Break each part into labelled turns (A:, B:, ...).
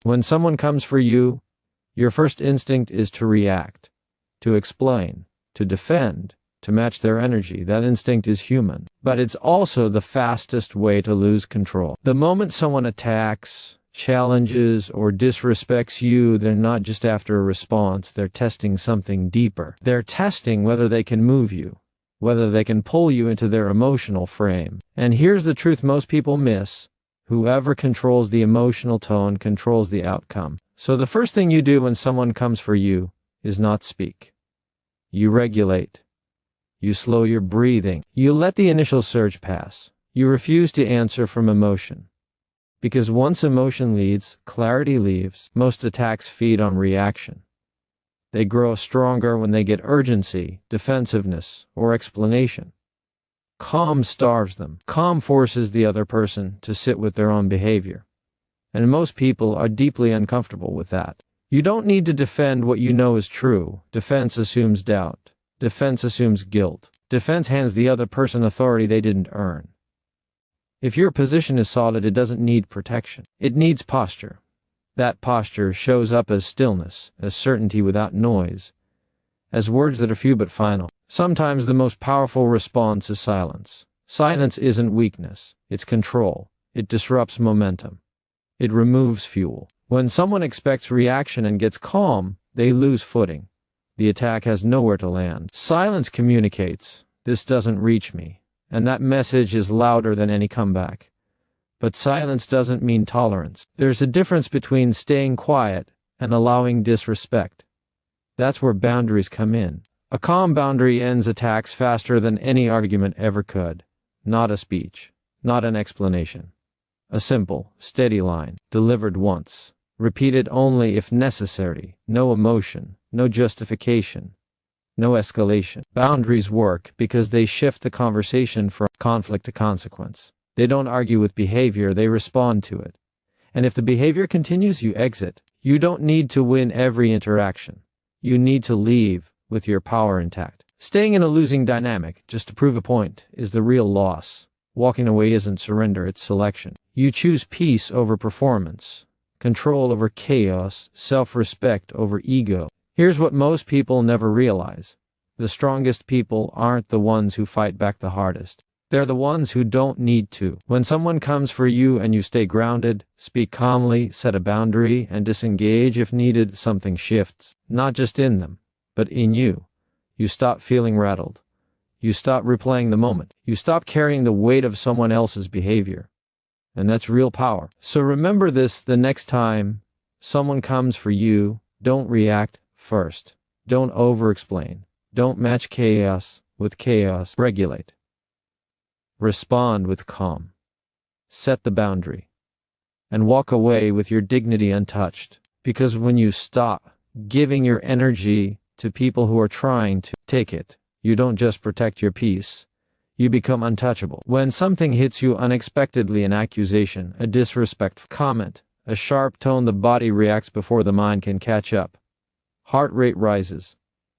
A: When someone comes for you, your first instinct is to react, to explain, to defend, to match their energy. That instinct is human, but it's also the fastest way to lose control. The moment someone attacks, challenges, or disrespects you, they're not just after a response, they're testing something deeper. They're testing whether they can move you, whether they can pull you into their emotional frame. And here's the truth most people miss: whoever controls the emotional tone controls the outcome. So the first thing you do when someone comes for you is not speak. You regulate. You slow your breathing. You let the initial surge pass. You refuse to answer from emotion. Because once emotion leads, clarity leaves. Most attacks feed on reaction. They grow stronger when they get urgency, defensiveness, or explanation. Calm starves them. Calm forces the other person to sit with their own behavior. And most people are deeply uncomfortable with that. You don't need to defend what you know is true. Defense assumes doubt. Defense assumes guilt. Defense hands the other person authority they didn't earn. If your position is solid, it doesn't need protection. It needs posture. That posture shows up as stillness, as certainty without noise, as words that are few but final. Sometimes the most powerful response is silence. Silence isn't weakness, it's control. It disrupts momentum. It removes fuel. When someone expects reaction and gets calm, they lose footing. The attack has nowhere to land. Silence communicates, "This doesn't reach me," and that message is louder than any comeback. But silence doesn't mean tolerance. There's a difference between staying quiet and allowing disrespect. That's where boundaries come in. A calm boundary ends attacks faster than any argument ever could. Not a speech, not an explanation. A simple, steady line, delivered once, repeated only if necessary. No emotion, no justification, no escalation. Boundaries work because they shift the conversation from conflict to consequence. They don't argue with behavior, they respond to it. And if the behavior continues, you exit. You don't need to win every interaction. You need to leave with your power intact. Staying in a losing dynamic just to prove a point is the real loss. Walking away isn't surrender, it's selection. You choose peace over performance, control over chaos, self-respect over ego. Here's what most people never realize. The strongest people aren't the ones who fight back the hardest. They're the ones who don't need to. When someone comes for you and you stay grounded, speak calmly, set a boundary, and disengage if needed, something shifts. Not just in them, but in you. You stop feeling rattled. You stop replaying the moment. You stop carrying the weight of someone else's behavior. And that's real power. So remember this the next time someone comes for you, don't react first. Don't over-explain. Don't match chaos with chaos. Regulate. Respond with calm. Set the boundary. And walk away with your dignity untouched. Because when you stop giving your energy to people who are trying to take it, you don't just protect your peace, you become untouchable. When something hits you unexpectedly, an accusation, a disrespectful comment, a sharp tone, the body reacts before the mind can catch up. Heart rate rises.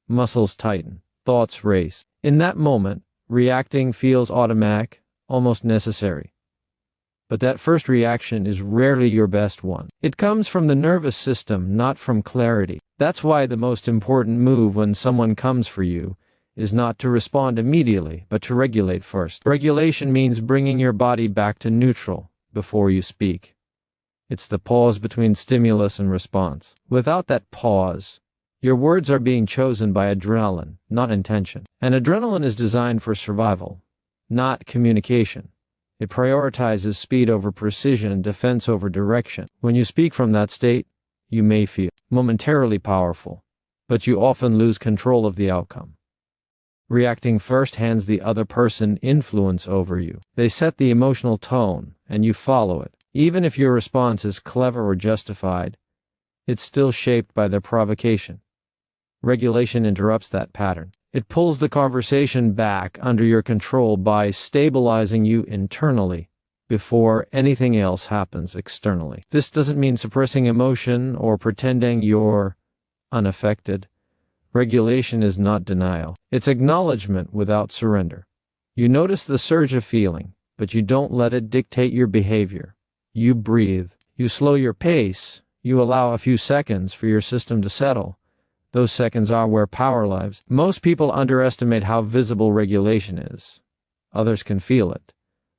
A: Muscles tighten. Thoughts race. In that moment, reacting feels automatic, almost necessary. But that first reaction is rarely your best one. It comes from the nervous system, not from clarity. That's why the most important move when someone comes for you is not to respond immediately, but to regulate first. Regulation means bringing your body back to neutral before you speak. It's the pause between stimulus and response. Without that pause, your words are being chosen by adrenaline, not intention. And adrenaline is designed for survival, not communication. It prioritizes speed over precision, defense over direction. When you speak from that state, you may feel momentarily powerful, but you often lose control of the outcome. Reacting first hands the other person influence over you. They set the emotional tone, and you follow it. Even if your response is clever or justified, it's still shaped by their provocation. Regulation interrupts that pattern. It pulls the conversation back under your control by stabilizing you internally before anything else happens externally. This doesn't mean suppressing emotion or pretending you're unaffected. Regulation is not denial. It's acknowledgement without surrender. You notice the surge of feeling, but you don't let it dictate your behavior. You breathe. You slow your pace. You allow a few seconds for your system to settle. Those seconds are where power lives. Most people underestimate how visible regulation is. Others can feel it.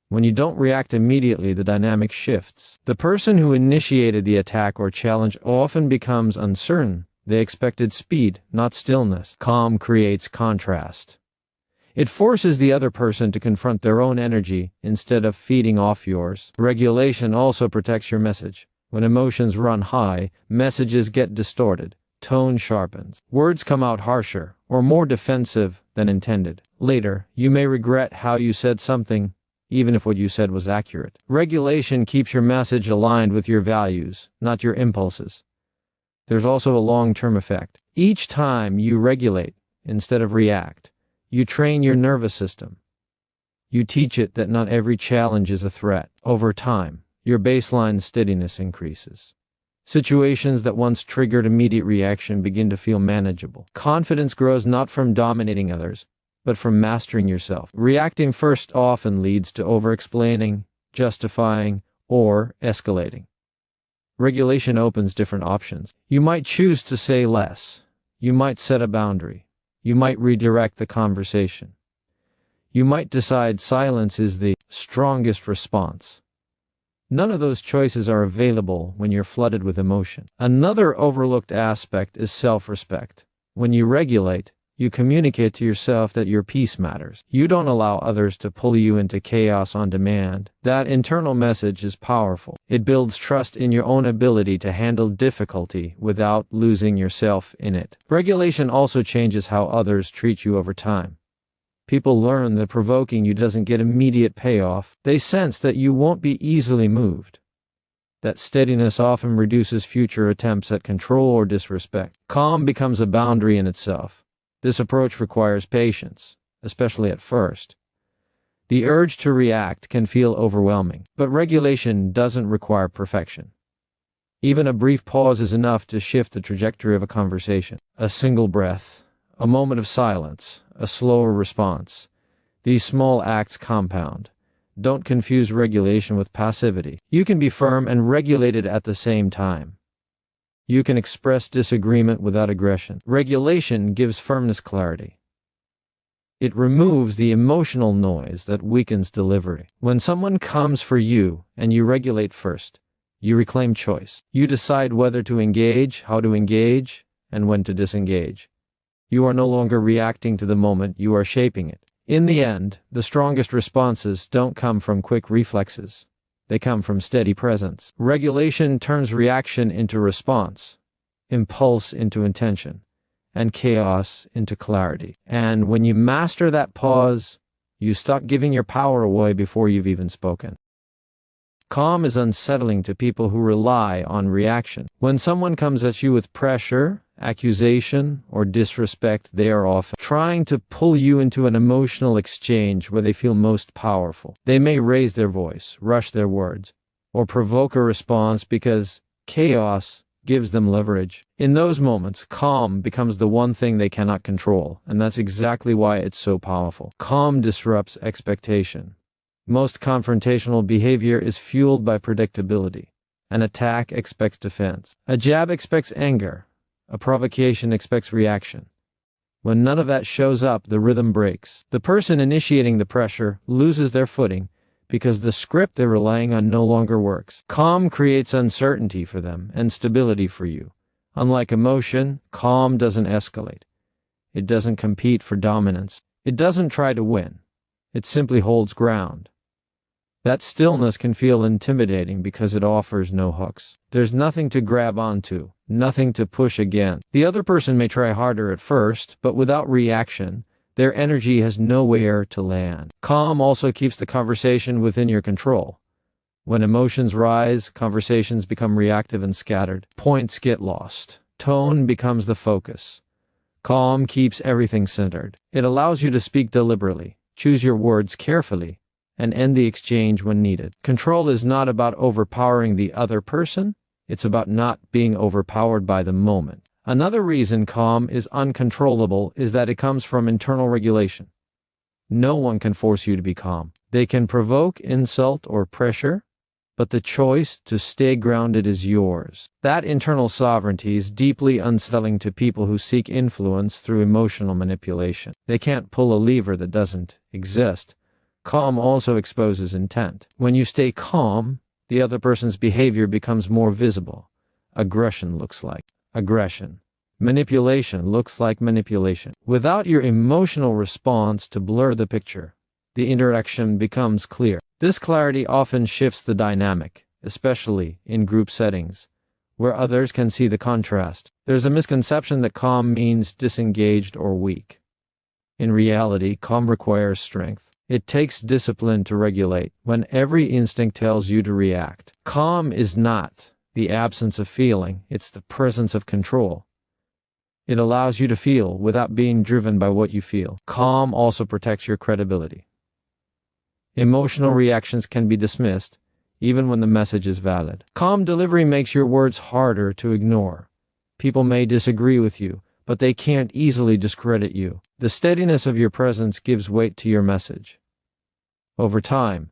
A: When you don't react immediately, the dynamic shifts. The person who initiated the attack or challenge often becomes uncertain. They expected speed, not stillness. Calm creates contrast. It forces the other person to confront their own energy instead of feeding off yours. Regulation also protects your message. When emotions run high, messages get distorted. Tone sharpens. Words come out harsher or more defensive than intended. Later, you may regret how you said something, even if what you said was accurate. Regulation keeps your message aligned with your values, not your impulses. There's also a long-term effect. Each time you regulate instead of react, you train your nervous system. You teach it that not every challenge is a threat. Over time, your baseline steadiness increases. Situations that once triggered immediate reaction begin to feel manageable. Confidence grows not from dominating others, but from mastering yourself. Reacting first often leads to over-explaining, justifying, or escalating. Regulation opens different options. You might choose to say less. You might set a boundary. You might redirect the conversation. You might decide silence is the strongest response. None of those choices are available when you're flooded with emotion. Another overlooked aspect is self-respect. When you regulate, you communicate to yourself that your peace matters. You don't allow others to pull you into chaos on demand. That internal message is powerful. It builds trust in your own ability to handle difficulty without losing yourself in it. Regulation also changes how others treat you over time. People learn that provoking you doesn't get immediate payoff. They sense that you won't be easily moved. That steadiness often reduces future attempts at control or disrespect. Calm becomes a boundary in itself. This approach requires patience, especially at first. The urge to react can feel overwhelming, but regulation doesn't require perfection. Even a brief pause is enough to shift the trajectory of a conversation. A single breath, a moment of silence, a slower response. These small acts compound. Don't confuse regulation with passivity. You can be firm and regulated at the same time. You can express disagreement without aggression. Regulation gives firmness clarity. It removes the emotional noise that weakens delivery. When someone comes for you and you regulate first, you reclaim choice. You decide whether to engage, how to engage, and when to disengage. You are no longer reacting to the moment, you are shaping it. In the end, the strongest responses don't come from quick reflexes. They come from steady presence. Regulation turns reaction into response, impulse into intention, and chaos into clarity. And when you master that pause, you stop giving your power away before you've even spoken. Calm is unsettling to people who rely on reaction. When someone comes at you with pressure, accusation, or disrespect, they are often trying to pull you into an emotional exchange where they feel most powerful. They may raise their voice, rush their words, or provoke a response because chaos gives them leverage. In those moments, calm becomes the one thing they cannot control, and that's exactly why it's so powerful. Calm disrupts expectation. Most confrontational behavior is fueled by predictability. An attack expects defense. A jab expects anger. A provocation expects reaction. When none of that shows up, the rhythm breaks. The person initiating the pressure loses their footing because the script they're relying on no longer works. Calm creates uncertainty for them and stability for you. Unlike emotion, calm doesn't escalate. It doesn't compete for dominance. It doesn't try to win. It simply holds ground. That stillness can feel intimidating because it offers no hooks. There's nothing to grab onto, nothing to push against. The other person may try harder at first, but without reaction, their energy has nowhere to land. Calm also keeps the conversation within your control. When emotions rise, conversations become reactive and scattered. Points get lost. Tone becomes the focus. Calm keeps everything centered. It allows you to speak deliberately, choose your words carefully, and end the exchange when needed. Control is not about overpowering the other person, it's about not being overpowered by the moment. Another reason calm is uncontrollable is that it comes from internal regulation. No one can force you to be calm. They can provoke, insult, or pressure, but the choice to stay grounded is yours. That internal sovereignty is deeply unsettling to people who seek influence through emotional manipulation. They can't pull a lever that doesn't exist. Calm also exposes intent. When you stay calm, the other person's behavior becomes more visible. Aggression looks like aggression. Manipulation looks like manipulation. Without your emotional response to blur the picture, the interaction becomes clear. This clarity often shifts the dynamic, especially in group settings, where others can see the contrast. There's a misconception that calm means disengaged or weak. In reality, calm requires strength. It takes discipline to regulate when every instinct tells you to react. Calm is not the absence of feeling, it's the presence of control. It allows you to feel without being driven by what you feel. Calm also protects your credibility. Emotional reactions can be dismissed, even when the message is valid. Calm delivery makes your words harder to ignore. People may disagree with you, but they can't easily discredit you. The steadiness of your presence gives weight to your message. Over time,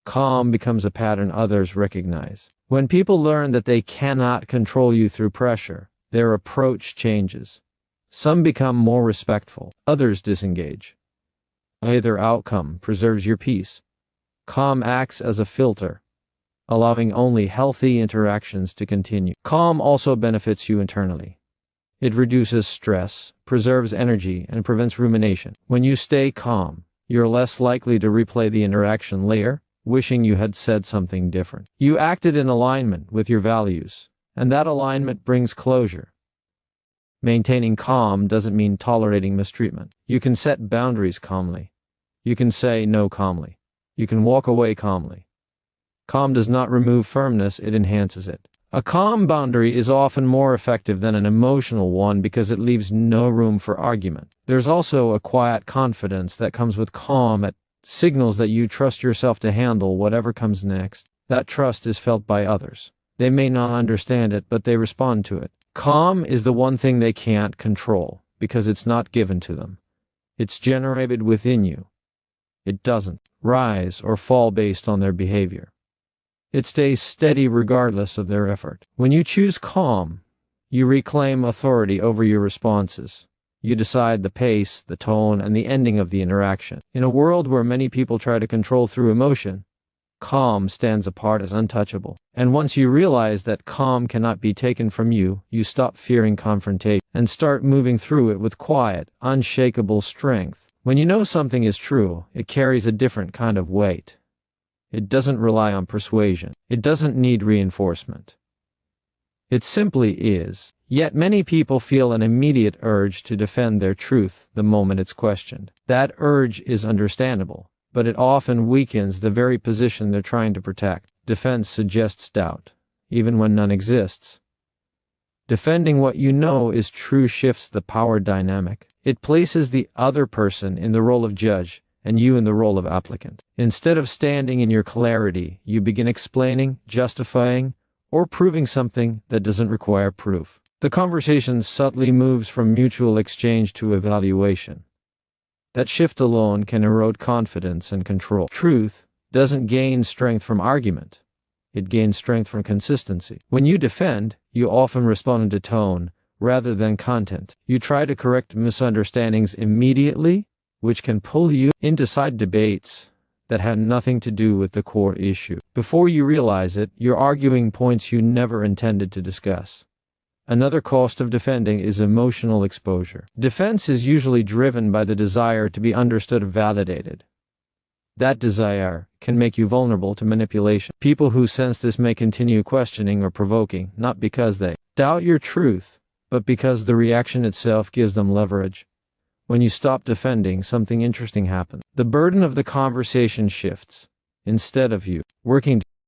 A: calm becomes a pattern others recognize. When people learn that they cannot control you through pressure, their approach changes. Some become more respectful, others disengage. Either outcome preserves your peace. Calm acts as a filter, allowing only healthy interactions to continue. Calm also benefits you internally. It reduces stress, preserves energy, and prevents rumination. When you stay calm, you're less likely to replay the interaction later, wishing you had said something different. You acted in alignment with your values, and that alignment brings closure. Maintaining calm doesn't mean tolerating mistreatment. You can set boundaries calmly. You can say no calmly. You can walk away calmly. Calm does not remove firmness, it enhances it. A calm boundary is often more effective than an emotional one because it leaves no room for argument. There's also a quiet confidence that comes with calm. It signals that you trust yourself to handle whatever comes next. That trust is felt by others. They may not understand it, but they respond to it. Calm is the one thing they can't control because it's not given to them. It's generated within you. It doesn't rise or fall based on their behavior. It stays steady regardless of their effort. When you choose calm, you reclaim authority over your responses. You decide the pace, the tone, and the ending of the interaction. In a world where many people try to control through emotion, calm stands apart as untouchable. And once you realize that calm cannot be taken from you, you stop fearing confrontation and start moving through it with quiet, unshakable strength. When you know something is true, it carries a different kind of weight. It doesn't rely on persuasion. It doesn't need reinforcement. It simply is. Yet many people feel an immediate urge to defend their truth the moment it's questioned. That urge is understandable, but it often weakens the very position they're trying to protect. Defense suggests doubt, even when none exists. Defending what you know is true shifts the power dynamic. It places the other person in the role of judge and you in the role of applicant. Instead of standing in your clarity, you begin explaining, justifying, or proving something that doesn't require proof. The conversation subtly moves from mutual exchange to evaluation. That shift alone can erode confidence and control. Truth doesn't gain strength from argument. It gains strength from consistency. When you defend, you often respond to tone rather than content. You try to correct misunderstandings immediately, which can pull you into side debates that have nothing to do with the core issue. Before you realize it, you're arguing points you never intended to discuss. Another cost of defending is emotional exposure. Defense is usually driven by the desire to be understood or validated. That desire can make you vulnerable to manipulation. People who sense this may continue questioning or provoking, not because they doubt your truth, but because the reaction itself gives them leverage. When you stop defending, something interesting happens. The burden of the conversation shifts. Instead of you working